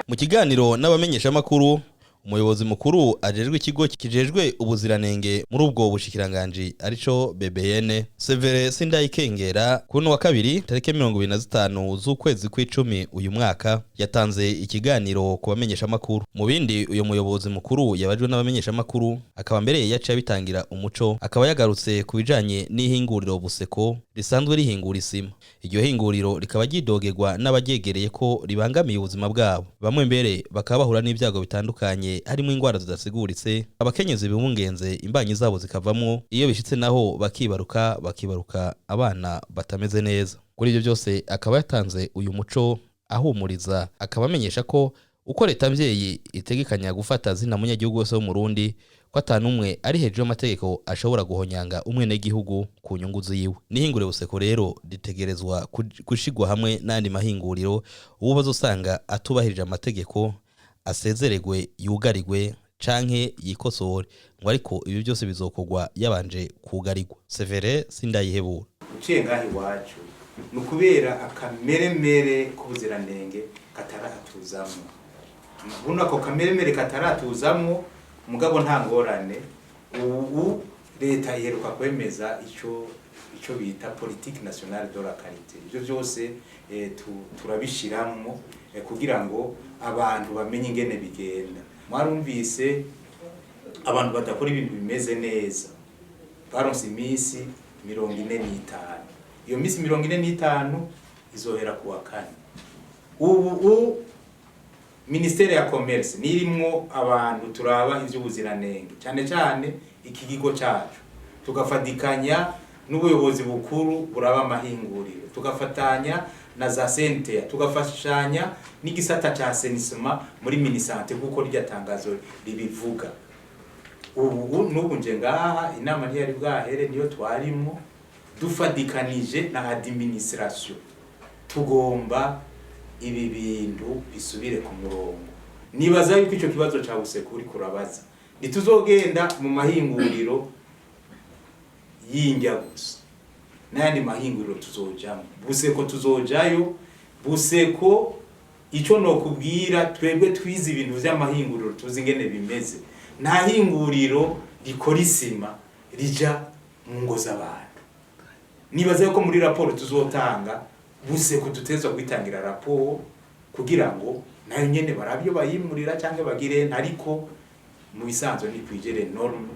Mu kiganiro n'abamenyesha makuru, umuyobozi mukuru ajejwe ikigo kijejwe ubuziranenge muri ubwo bushikiranganje arico BBN Severe Sindayikengera kuno wa kabiri tariki 25 z'ukwezi kw'icumi uyu mwaka yatanze ikiganiro ku bamenyesha makuru. Mu bindi uyo muyobozi mukuru yabajwe n'abamenyesha makuru akaba mbere yaciye bitangira umuco akaba yagarutse kubijanye n'ihinguriro Buseko risanzwe rihingura isima. Iryo hinguriro rikaba gidogerwa n'abagegereye ko ribangamiye ubuzima bwabo. Bamwe mbere bakaba bahura n'ibyago bitandukanye harimo ingwara zidasiguritse, abakenyezi bibungenze imbanyi zabo zikavamwo, iyo bishitse naho bakibaruka abana batameze neza. Kuri ibyo byose akaba yatanze uyu muco ahumuriza, akaba amenyesha ko uko leta mvyeyi itegekanya gufata zina munyagihugu wese wo mu Burundi ko atanumwe ari hejuru y'amategeko ashobora guhonyanga umwene gihugu ku nyungu ziwe. N'ihingure Buseko rero ritegerezwa gushigwa hamwe n'andi mahinguriro uwo bazosanga atubahirije amategeko asezeregwe yugarigwe canke yikosore, ngo ariko ibi byose bizokorwa yabanje kugarirwa. Severe Sindayihebura uciye ngahi wacu nukubera akameremere kubuziranenge kataratuzamwo. Buno ako kameremere kataratuzamwo mugabo nta ngorane. Ubu leta iheruka kwemeza ico bita politique nationale de la qualité. Ibyo byose turabishiramwo kugira ngo abantu bamenye ingene bigenda. Mwarumvise abantu badakora ibintu bimeze neza baronse imisi 45. Iyo misi 45 izohera kuwa 4. Ubu Ministere ya Commerce nirimwo abantu turaba ivy'ubuziranenge cyane cyane iki kigo cyacu, tugafatikanya n'ubuyobozi bukuru buraba amahinguriro, tugafatanya na za sente, tugafashanya n'igisata ca assainissement muri Minisante kuko rya tangazo ribivuga. Ubu n'ubu nje ngaha inama ntiyari bwahere niyo twarimo dufadikanije na administration, tugomba ibi bintu bisubire ku murongo. Nibaza yuko ico kibazo ca Buseko uri kurabaza nituzogenda mu mahinguriro y'indya gusa, n'andi mahinguriro tuzojamo. Buseko tuzojayo. Buseko ico no kubwira twebwe twize ibintu vy'amahinguriro tuzi ingene bimeze. Nta hinguriro rikora isima rija mu ngo z'abantu. Nibaza yuko muri raporo tuzotanga Buseko tutezwa kwitangira raporo kugira ngo nayo nyene barabyo bayimurira cyangwa bagire, ariko mu bisanzwe ni kwijere norme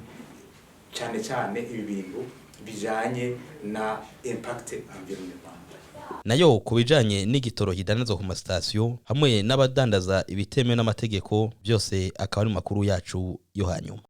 cyane cyane ibi bintu bijanye na impact environmental. Nayo kubijanye n'igitoro kidanazwa ku masitasiyo hamwe n'abadandaza ibitemewe n'amategeko byose akaba ari makuru yacu yo hanyuma.